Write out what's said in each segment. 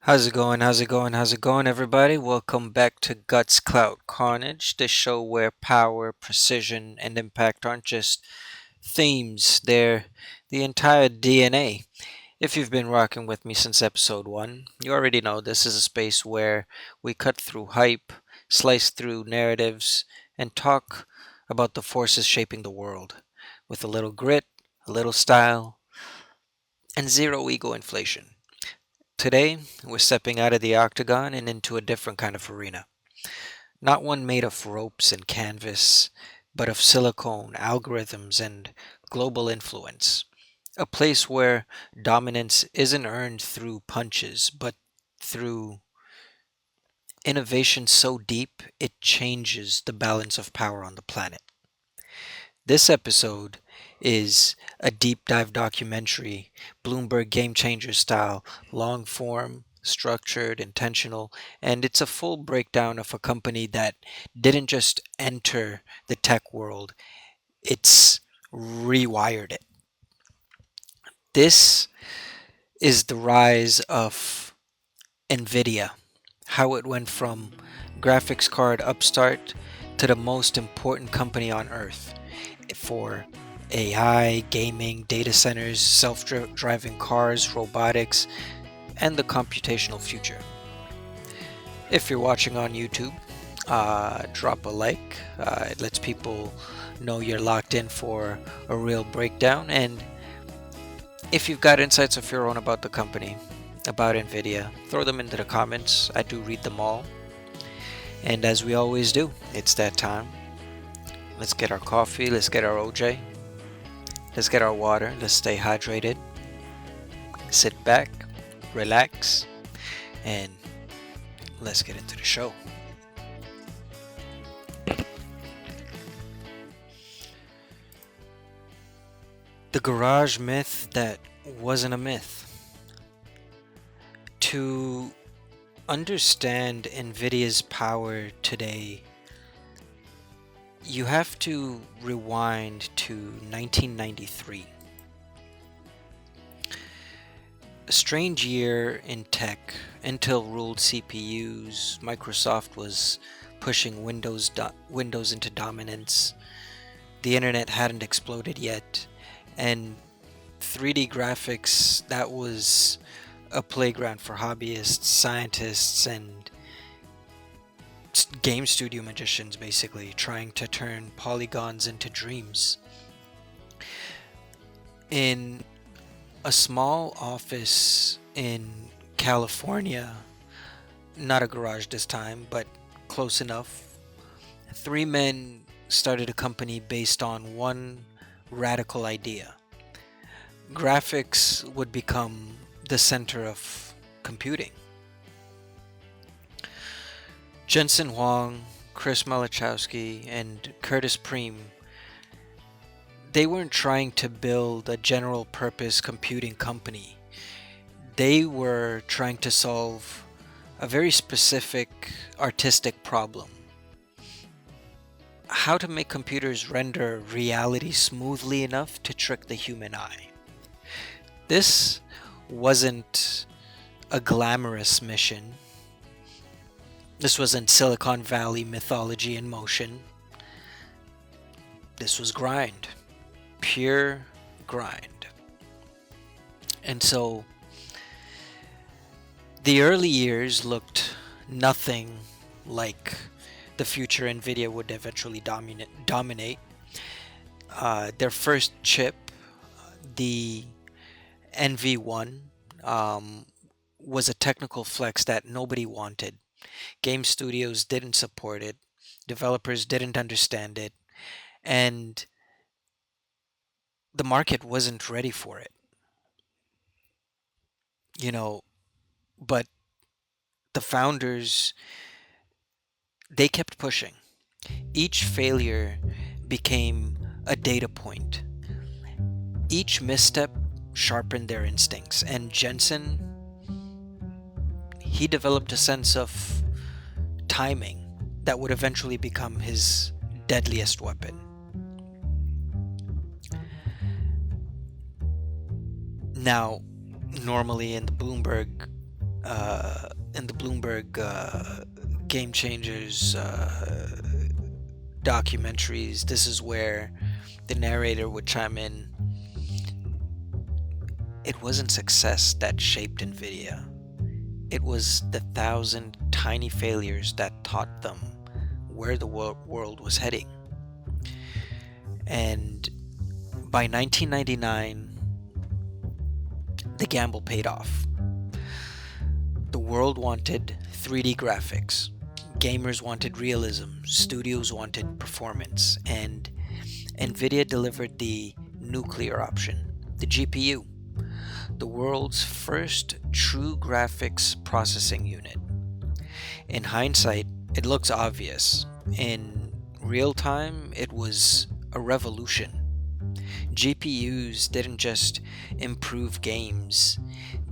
How's it going? How's it going? How's it going, everybody? Welcome back to Guts Clout Carnage, the show where power, precision, and impact aren't just themes, they're the entire DNA. If you've been rocking with me since episode 1, you already know this is a space where we cut through hype, slice through narratives, and talk about the forces shaping the world with a little grit, a little style, and zero ego inflation. Today, we're stepping out of the octagon and into a different kind of arena. Not one made of ropes and canvas, but of silicone, algorithms, and global influence. A place where dominance isn't earned through punches, but through innovation so deep it changes the balance of power on the planet. This episode is a deep dive documentary, Bloomberg Game Changers-style, long form, structured, intentional, and it's a full breakdown of a company that didn't just enter the tech world, it's rewired it. This is the rise of NVIDIA, how it went from graphics card upstart to the most important company on earth for AI, gaming, data centers, self driving cars, robotics, and the computational future. If you're watching on YouTube, drop a like. It lets people know you're locked in for a real breakdown. And if you've got insights of your own about the company, about NVIDIA, throw them into the comments. I do read them all. And as we always do, it's that time. Let's get our coffee, let's get our OJ, let's get our water, let's stay hydrated, sit back, relax, and let's get into the show. The garage myth that wasn't a myth. To understand NVIDIA's power today, you have to rewind to 1993. A strange year in tech. Intel ruled CPUs, Microsoft was pushing Windows into dominance, the internet hadn't exploded yet, and 3D graphics, that was a playground for hobbyists, scientists, and game studio magicians, basically trying to turn polygons into dreams. In a small office in California, not a garage this time, but close enough, three men started a company based on one radical idea. Graphics would become the center of computing. Jensen Huang, Chris Malachowski, and Curtis Preem, they weren't trying to build a general purpose computing company. They were trying to solve a very specific artistic problem. How to make computers render reality smoothly enough to trick the human eye. This wasn't a glamorous mission. This wasn't Silicon Valley mythology in motion. This was grind. Pure grind. And so the early years looked nothing like the future NVIDIA would eventually dominate. Their first chip, the NV1, was a technical flex that nobody wanted. Game studios didn't support it, developers didn't understand it, and the market wasn't ready for it. You know, but the founders, they kept pushing. Each failure became a data point. Each misstep sharpened their instincts, and Jensen, he developed a sense of timing that would eventually become his deadliest weapon. Now, normally in the Bloomberg in the Bloomberg Game Changers documentaries, this is where the narrator would chime in. It wasn't success that shaped NVIDIA. It was the 1,000 tiny failures that taught them where the world was heading. And by 1999, the gamble paid off. The world wanted 3D graphics. Gamers wanted realism. Studios wanted performance. And NVIDIA delivered the nuclear option, the GPU, the world's first true graphics processing unit. In hindsight, it looks obvious. In real time, it was a revolution. GPUs didn't just improve games,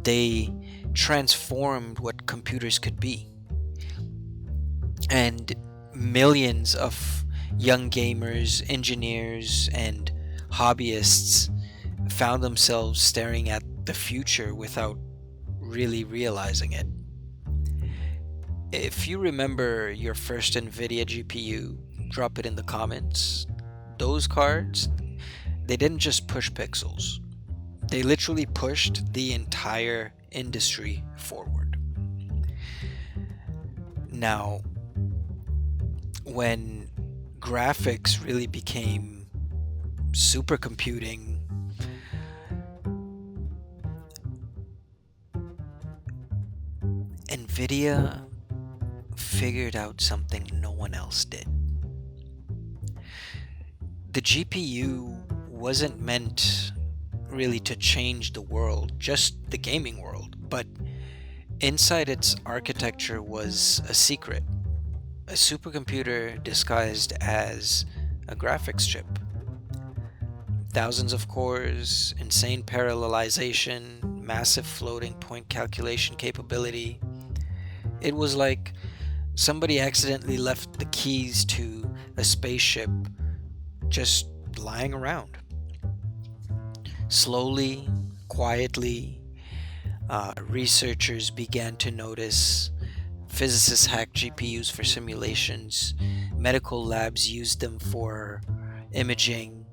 they transformed what computers could be. And millions of young gamers, engineers, and hobbyists found themselves staring at the future without really realizing it. If you remember your first NVIDIA GPU, drop it in the comments. Those cards, they didn't just push pixels. They literally pushed the entire industry forward. Now, when graphics really became supercomputing, NVIDIA figured out something no one else did. The GPU wasn't meant really to change the world, just the gaming world, but inside its architecture was a secret, a supercomputer disguised as a graphics chip. Thousands of cores, insane parallelization, massive floating point calculation capability. It was like somebody accidentally left the keys to a spaceship just lying around. Slowly, quietly, researchers began to notice. Physicists hacked GPUs for simulations. Medical labs used them for imaging.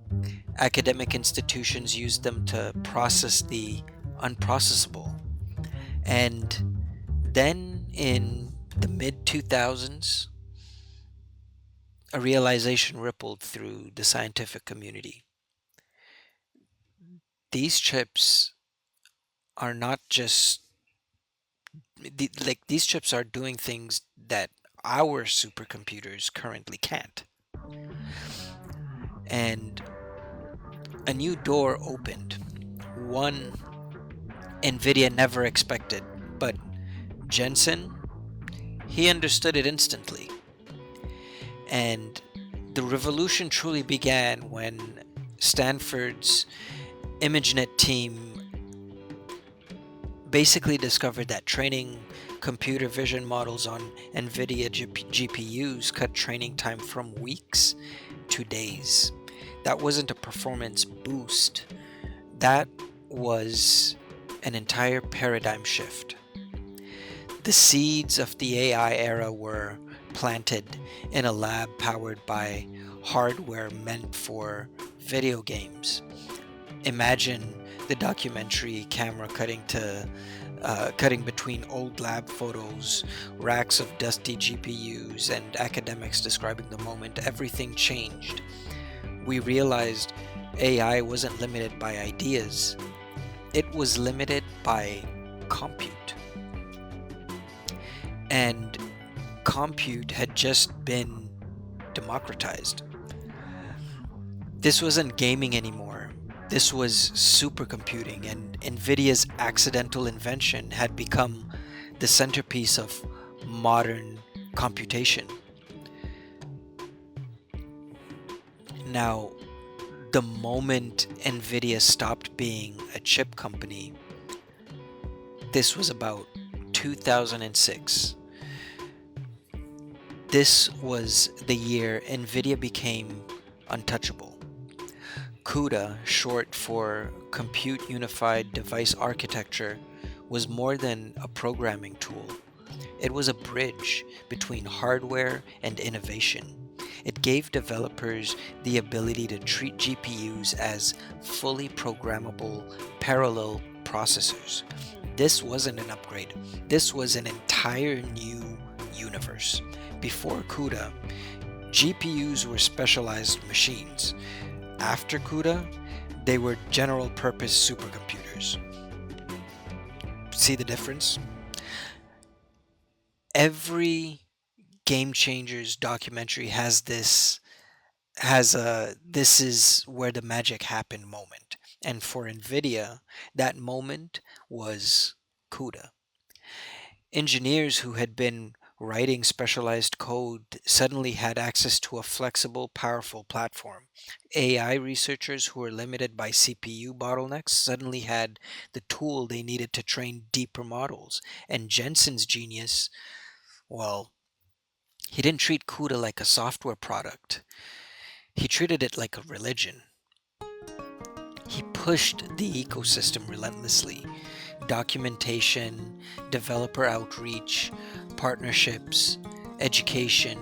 Academic institutions used them to process the unprocessable. And then in the mid 2000s, a realization rippled through the scientific community. These chips are not just these chips are doing things that our supercomputers currently can't. And a new door opened, one NVIDIA never expected, but Jensen, he understood it instantly. And the revolution truly began when Stanford's ImageNet team basically discovered that training computer vision models on NVIDIA GPUs cut training time from weeks to days. That wasn't a performance boost. That was an entire paradigm shift. The seeds of the AI era were planted in a lab powered by hardware meant for video games. Imagine the documentary camera cutting between old lab photos, racks of dusty GPUs, and academics describing the moment everything changed. We realized AI wasn't limited by ideas, it was limited by compute. And compute had just been democratized. This wasn't gaming anymore. This was supercomputing, and NVIDIA's accidental invention had become the centerpiece of modern computation. Now, the moment NVIDIA stopped being a chip company, this was about 2006. This was the year NVIDIA became untouchable. CUDA, short for Compute Unified Device Architecture, was more than a programming tool. It was a bridge between hardware and innovation. It gave developers the ability to treat GPUs as fully programmable parallel processors. This wasn't an upgrade. This was an entire new universe. Before CUDA, GPUs were specialized machines. After CUDA, they were general purpose supercomputers. See the difference? Every Game Changers documentary has a this is where the magic happened moment. And for NVIDIA, that moment was CUDA. Engineers who had been writing specialized code suddenly had access to a flexible, powerful platform. AI researchers who were limited by CPU bottlenecks suddenly had the tool they needed to train deeper models. And Jensen's genius, well, he didn't treat CUDA like a software product. He treated it like a religion. He pushed the ecosystem relentlessly. Documentation, developer outreach, partnerships, education.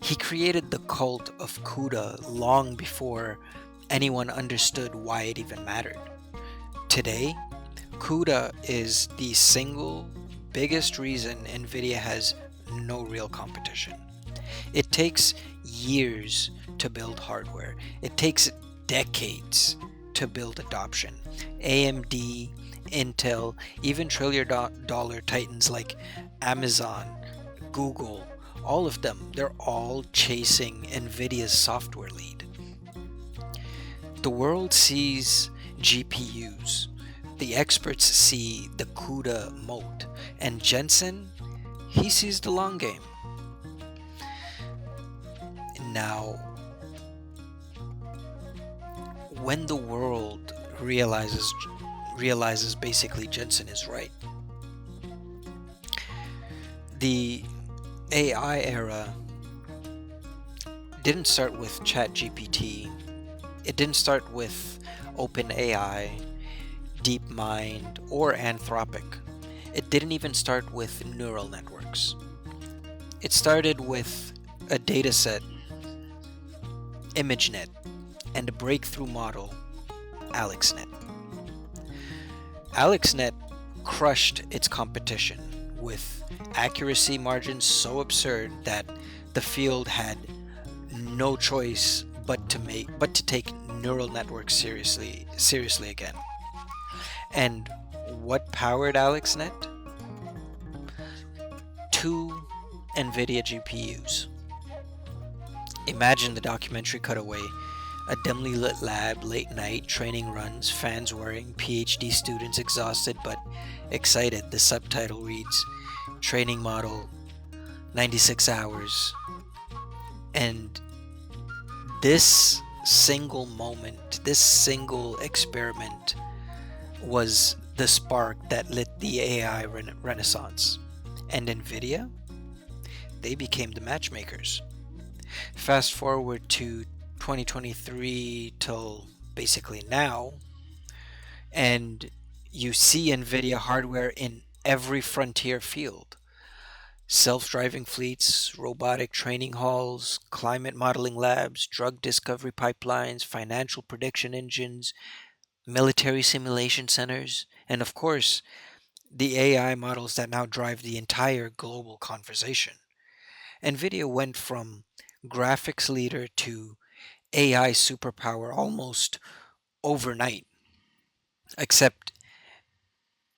He created the cult of CUDA long before anyone understood why it even mattered. Today, CUDA is the single biggest reason NVIDIA has no real competition. It takes years to build hardware. It takes decades to build adoption. AMD, Intel, even trillion-dollar titans like Amazon, Google, all of them, they're all chasing NVIDIA's software lead. The world sees GPUs. The experts see the CUDA moat. And Jensen, he sees the long game. Now, when the world realizes basically Jensen is right, the AI era didn't start with ChatGPT. It didn't start with OpenAI, DeepMind, or Anthropic. It didn't even start with neural networks. It started with a dataset, ImageNet, and a breakthrough model, AlexNet. AlexNet crushed its competition with accuracy margins so absurd that the field had no choice but to take neural networks seriously again. And what powered AlexNet? Two NVIDIA GPUs. Imagine the documentary cutaway. A dimly lit lab, late night, training runs, fans worrying, PhD students exhausted but excited. The subtitle reads, Training Model, 96 hours. And this single moment, this single experiment was the spark that lit the AI renaissance. And NVIDIA, they became the matchmakers. Fast forward to 2023 till basically now, and you see NVIDIA hardware in every frontier field. Self-driving fleets, robotic training halls, climate modeling labs, drug discovery pipelines, financial prediction engines, military simulation centers, and of course, the AI models that now drive the entire global conversation. NVIDIA went from graphics leader to AI superpower almost overnight. Except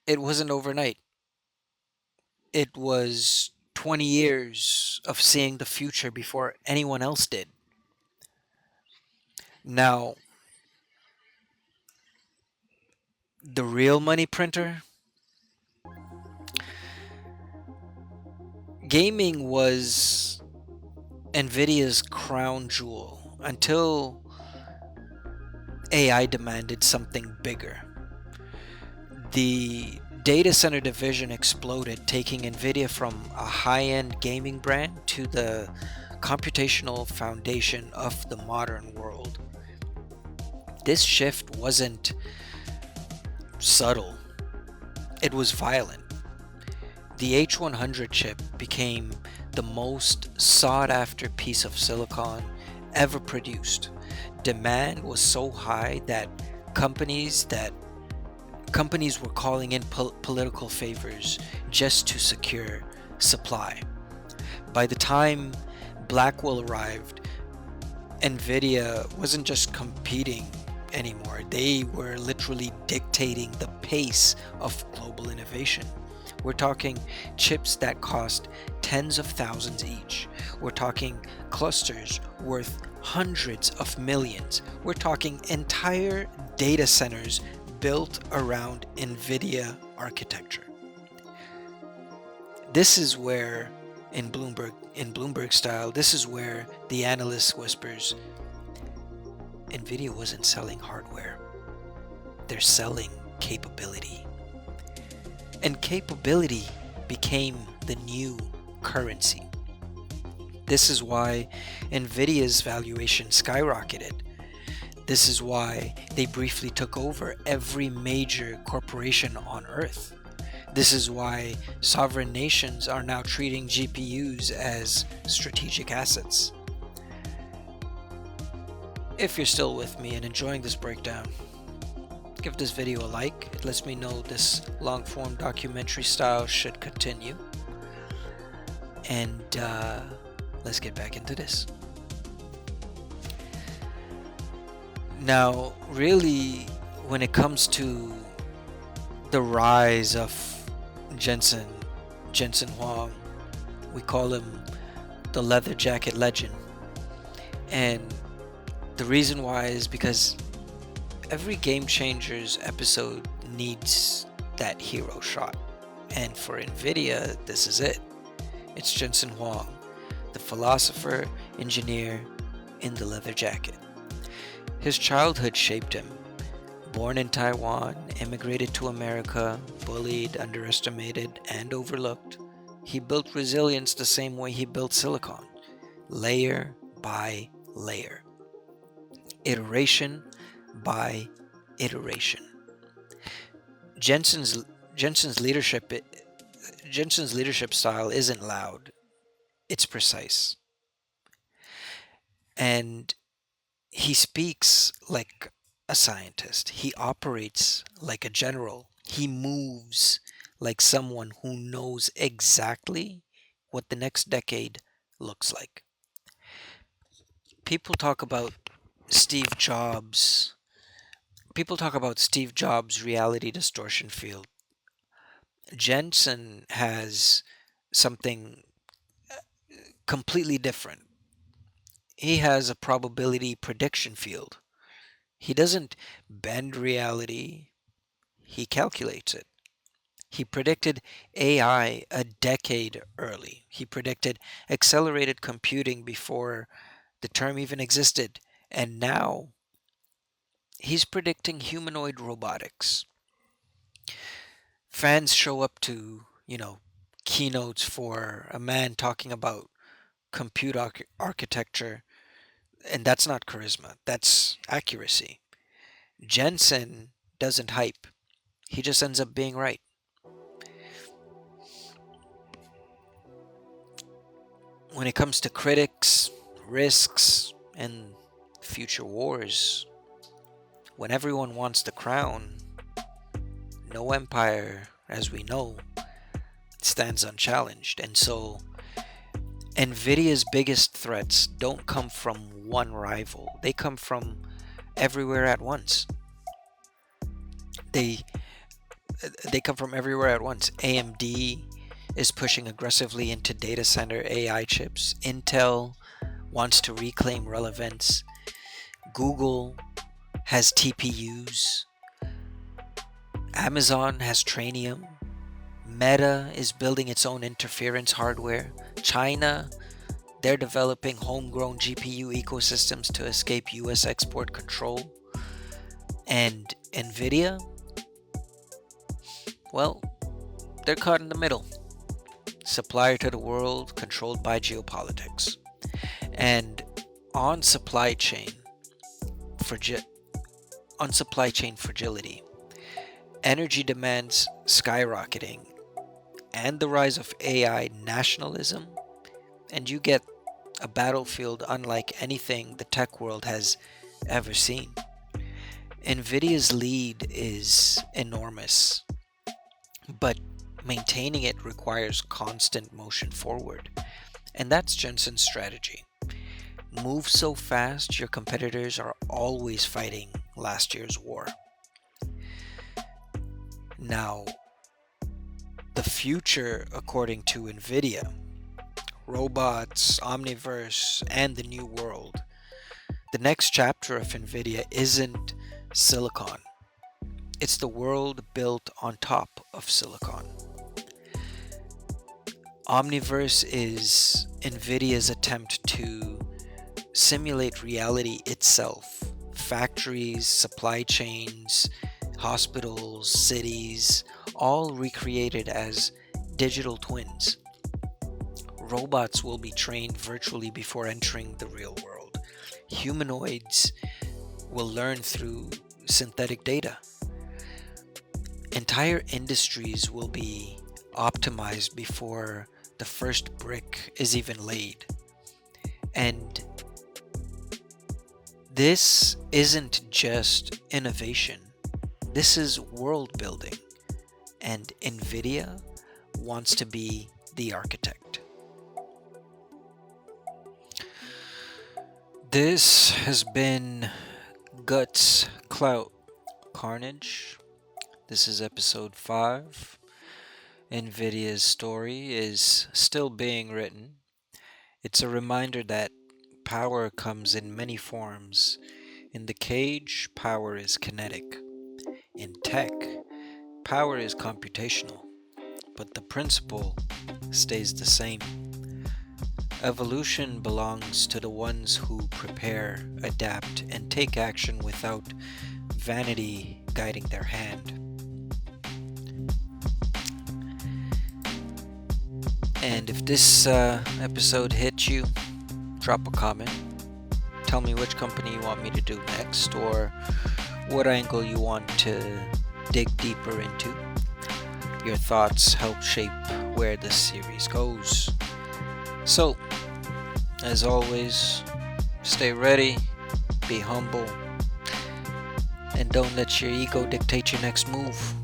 it wasn't overnight. It was 20 years of seeing the future before anyone else did. Now, the real money printer, gaming was NVIDIA's crown jewel until AI demanded something bigger. The data center division exploded, taking NVIDIA from a high-end gaming brand to the computational foundation of the modern world. This shift wasn't subtle. It was violent. The H100 chip became the most sought-after piece of silicon ever produced. Demand was so high that companies were calling in political favors just to secure supply. By the time Blackwell arrived, NVIDIA wasn't just competing anymore. They were literally dictating the pace of global innovation. We're talking chips that cost tens of thousands each. We're talking clusters worth hundreds of millions. We're talking entire data centers built around NVIDIA architecture. This is where, in Bloomberg style, this is where the analyst whispers, NVIDIA wasn't selling hardware. They're selling capability. And capability became the new currency. This is why NVIDIA's valuation skyrocketed. This is why they briefly took over every major corporation on Earth. This is why sovereign nations are now treating GPUs as strategic assets. If you're still with me and enjoying this breakdown, give this video a like. It lets me know this long-form documentary style should continue. And let's get back into this. Now, really, when it comes to the rise of Jensen Huang, we call him the leather jacket legend. And the reason why is because every Game Changers episode needs that hero shot. And for NVIDIA, this is it. It's Jensen Huang, the philosopher, engineer in the leather jacket. His childhood shaped him. Born in Taiwan, immigrated to America, bullied, underestimated, and overlooked, he built resilience the same way he built silicon, layer by layer, iteration by iteration. Jensen's leadership style isn't loud, it's precise. And he speaks like a scientist. He operates like a general. He moves like someone who knows exactly what the next decade looks like. People talk about Steve Jobs' reality distortion field. Jensen has something completely different. He has a probability prediction field. He doesn't bend reality, he calculates it. He predicted AI a decade early. He predicted accelerated computing before the term even existed. And now he's predicting humanoid robotics. Fans show up to, keynotes for a man talking about compute architecture, and that's not charisma, that's accuracy. Jensen doesn't hype, he just ends up being right. When it comes to critics, risks, and future wars, when everyone wants the crown, no empire, as we know, stands unchallenged. And so NVIDIA's biggest threats don't come from one rival. They come from everywhere at once. They come from everywhere at once. AMD is pushing aggressively into data center AI chips. Intel wants to reclaim relevance. Google has TPUs. Amazon has Trainium. Meta is building its own interference hardware. China, they're developing homegrown GPU ecosystems to escape US export control. And NVIDIA, well, they're caught in the middle. Supplier to the world, controlled by geopolitics. And on supply chain fragility, energy demands skyrocketing, and the rise of AI nationalism, and you get a battlefield unlike anything the tech world has ever seen. NVIDIA's lead is enormous, but maintaining it requires constant motion forward. And that's Jensen's strategy. Move so fast, your competitors are always fighting last year's war. Now, the future, according to NVIDIA, robots, Omniverse, and the new world. The next chapter of NVIDIA isn't silicon. It's the world built on top of silicon. Omniverse is NVIDIA's attempt to simulate reality itself. Factories, supply chains, hospitals, cities, all recreated as digital twins. Robots will be trained virtually before entering the real world. Humanoids will learn through synthetic data. Entire industries will be optimized before the first brick is even laid. And this isn't just innovation. This is world building. And NVIDIA wants to be the architect. This has been Guts Clout Carnage. This is episode 5. NVIDIA's story is still being written. It's a reminder that power comes in many forms. In the cage, power is kinetic. In tech, power is computational. But the principle stays the same. Evolution belongs to the ones who prepare, adapt, and take action without vanity guiding their hand. And if this episode hit you, drop a comment. Tell me which company you want me to do next, or what angle you want to dig deeper into. Your thoughts help shape where this series goes. So, as always, stay ready, be humble, and don't let your ego dictate your next move.